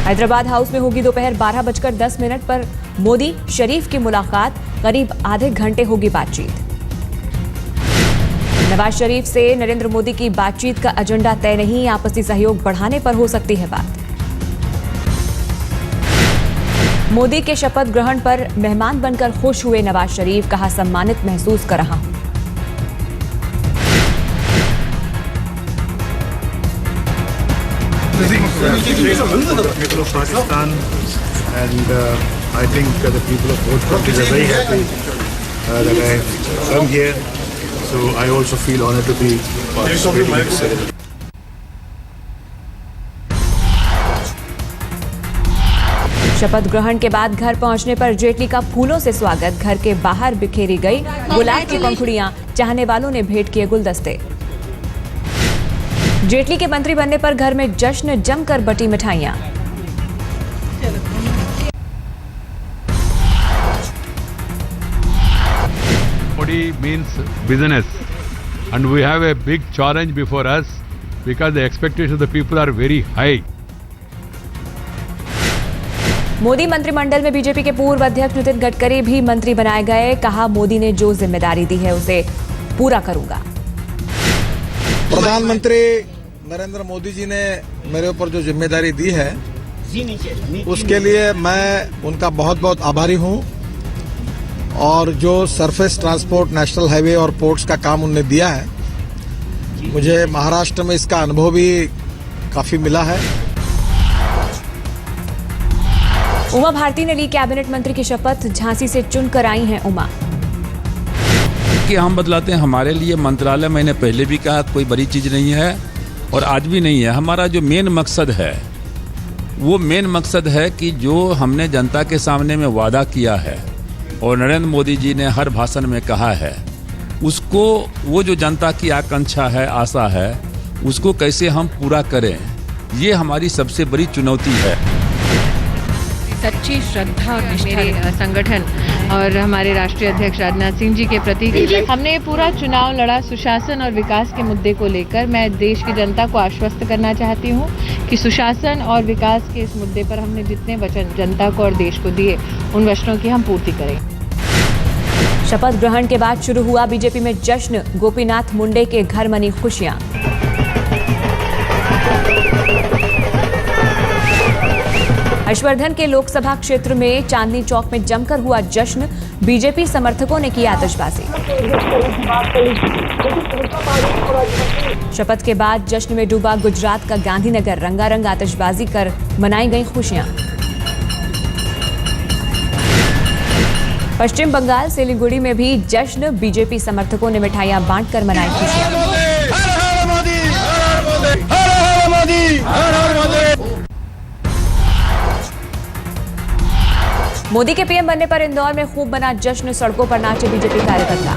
Hyderabad house में होगी दोपहर 12:10 पर मोदी शरीफ की मुलाकात। करीब आधे घंटे होगी बातचीत। नवाज शरीफ से नरेंद्र मोदी की बातचीत का एजेंडा तय नहीं, आपसी सहयोग बढ़ाने पर हो सकती है बात। मोदी के शपथ ग्रहण पर मेहमान बनकर खुश हुए नवाज शरीफ, कहा सम्मानित महसूस कर रहा हूं। People of Pakistan and I think the people of both countries are very happy that I come here. So I also feel honored to be participating in this ceremony. शपथ ग्रहण के बाद घर पहुंचने पर जेटली का फूलों से स्वागत। घर के बाहर बिखेरी गई गुलाब की पंखुड़ियां, चाहने वालों ने भेंट किए गुलदस्ते। जेटली के मंत्री बनने पर घर में जश्न, जमकर बटी मिठाइयां। Modi means business, and we have a big challenge before us because the expectations of the people are very high. Modi मंत्रिमंडल में बीजेपी के पूर्व अध्यक्ष नितिन गडकरी भी मंत्री बनाए गए। कहा मोदी ने जो जिम्मेदारी दी है उसे पूरा करूंगा। प्रधानमंत्री नरेंद्र मोदी जी ने मेरे ऊपर जो जिम्मेदारी दी है उसके लिए मैं उनका बहुत बहुत आभारी हूं। और जो सरफेस ट्रांसपोर्ट, नेशनल हाईवे और पोर्ट्स का काम उनने दिया है, मुझे महाराष्ट्र में इसका अनुभव भी काफी मिला है। उमा भारती ने ली कैबिनेट मंत्री की शपथ। झांसी से चुनकर आई हैं उमा। कि हम बदलाते हैं, हमारे लिए मंत्रालय, मैंने पहले भी कहा, कोई बड़ी चीज नहीं है और आज भी नहीं है। हमारा जो मेन मकसद है वो मेन मकसद है कि जो हमने जनता के सामने में वादा किया है और नरेंद्र मोदी जी ने हर भाषण में कहा है, उसको, वो जो जनता की आकांक्षा है, आशा है, उसको कैसे हम पूरा करें, ये हमारी सबसे बड़ी चुनौती है। सच्ची श्रद्धा और मेरे संगठन और हमारे राष्ट्रीय अध्यक्ष राजनाथ सिंह जी के प्रति हमने पूरा चुनाव लड़ा सुशासन और विकास के मुद्दे को लेकर। मैं देश की जनता को आश्वस्त करना चाहती हूं कि सुशासन और विकास के इस मुद्दे पर हमने जितने वचन जनता को और देश को दिए, उन वचनों की हम पूर्ति करेंगे। शपथ ग्रहण के बाद शुरू हुआ बीजेपी में जश्न। गोपीनाथ मुंडे के घर मनी खुशियां। हर्षवर्धन के लोकसभा क्षेत्र में चांदनी चौक में जमकर हुआ जश्न। बीजेपी समर्थकों ने की आतिशबाजी। शपथ के बाद जश्न में डूबा गुजरात का गांधीनगर। रंगारंग आतिशबाजी कर मनाई गई खुशियां। पश्चिम बंगाल सिलीगुड़ी में भी जश्न। बीजेपी समर्थकों ने मिठाइयां बांटकर मनाई खुशियां। मोदी के पीएम बनने पर इंदौर में खूब बना जश्न। सड़कों पर नाचे बीजेपी कार्यकर्ता।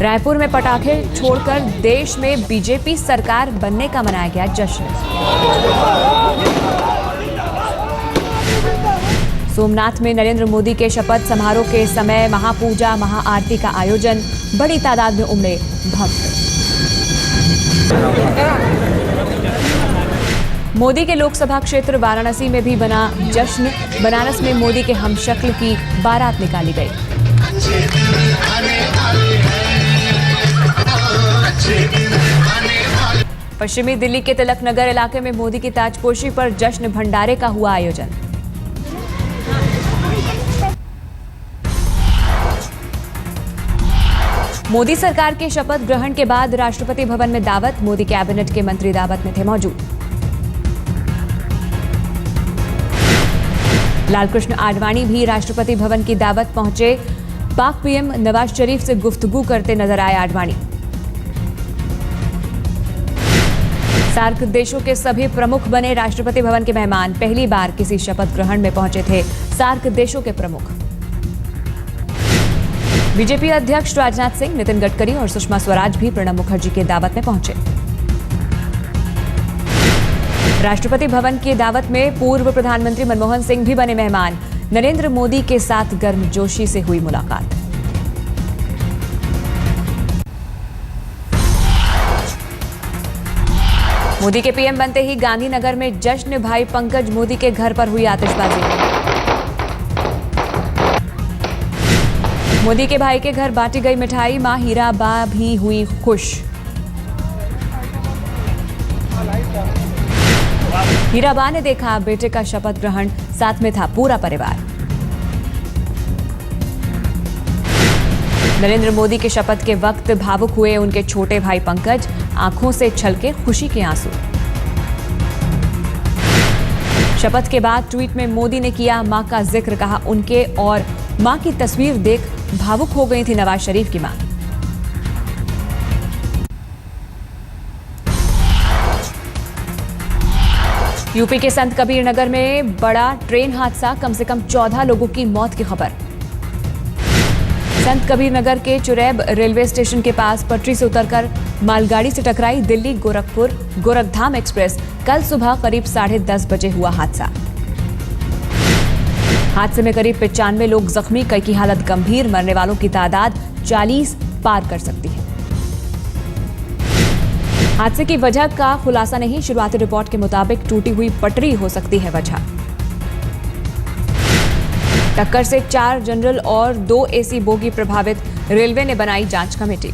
रायपुर में पटाखे छोड़कर देश में बीजेपी सरकार बनने का मनाया गया जश्न। सोमनाथ में नरेंद्र मोदी के शपथ समारोह के समय महापूजा, महाआरती का आयोजन। बड़ी तादाद में उमड़े भक्त। मोदी के लोकसभा क्षेत्र वाराणसी में भी बना जश्न। बनारस में मोदी के हमशक्ल की बारात निकाली गई। पश्चिमी दिल्ली के तिलक नगर इलाके में मोदी की ताजपोशी पर जश्न भंडारे का हुआ आयोजन। मोदी सरकार के शपथ ग्रहण के बाद राष्ट्रपति भवन में दावत। मोदी कैबिनेट के मंत्री दावत में थे मौजूद। लालकृष्ण आडवाणी भी राष्ट्रपति भवन की दावत पहुंचे। पाक पीएम नवाज शरीफ से गुफ्तगू करते नजर आए आडवाणी। सार्क देशों के सभी प्रमुख बने राष्ट्रपति भवन के मेहमान। पहली बार किसी शपथ ग्रहण में पहुंचे थे सार्क देशों के प्रमुख। बीजेपी अध्यक्ष राजनाथ सिंह, नितिन गडकरी और सुषमा स्वराज भी प्रणब मुखर्जी की दावत में पहुंचे। राष्ट्रपति भवन की दावत में पूर्व प्रधानमंत्री मनमोहन सिंह भी बने मेहमान। नरेंद्र मोदी के साथ गर्मजोशी से हुई मुलाकात। मोदी के पीएम बनते ही गांधीनगर में जश्न, भाई पंकज मोदी के घर पर हुई आतिशबाजी। मोदी के भाई के घर बांटी गई मिठाई, मां हीराबा भी हुई खुश। हीराबा ने देखा बेटे का शपथ ग्रहण, साथ में था पूरा परिवार। नरेंद्र मोदी के शपथ के वक्त भावुक हुए उनके छोटे भाई पंकज, आंखों से छलके खुशी के आंसू। शपथ के बाद ट्वीट में मोदी ने किया मां का जिक्र, कहा उनके और मां की तस्वीर देख भावुक हो गई थी नवाज शरीफ की मां। यूपी के संत कबीर नगर में बड़ा ट्रेन हादसा, कम से कम 14 लोगों की मौत की खबर। संत कबीर नगर के चुरैब रेलवे स्टेशन के पास पटरी से उतरकर मालगाड़ी से टकराई दिल्ली गोरखपुर गोरखधाम एक्सप्रेस। कल सुबह करीब 10:30 बजे हुआ हादसा। हादसे में करीब 95 लोग जख्मी, कई की हालत गंभीर। मरने वालों की तादाद 40 पार कर सकती है। हादसे की वजह का खुलासा नहीं, शुरुआती रिपोर्ट के मुताबिक टूटी हुई पटरी हो सकती है वजह। टक्कर से 4 जनरल और 2 एसी बोगी प्रभावित, रेलवे ने बनाई जांच कमेटी।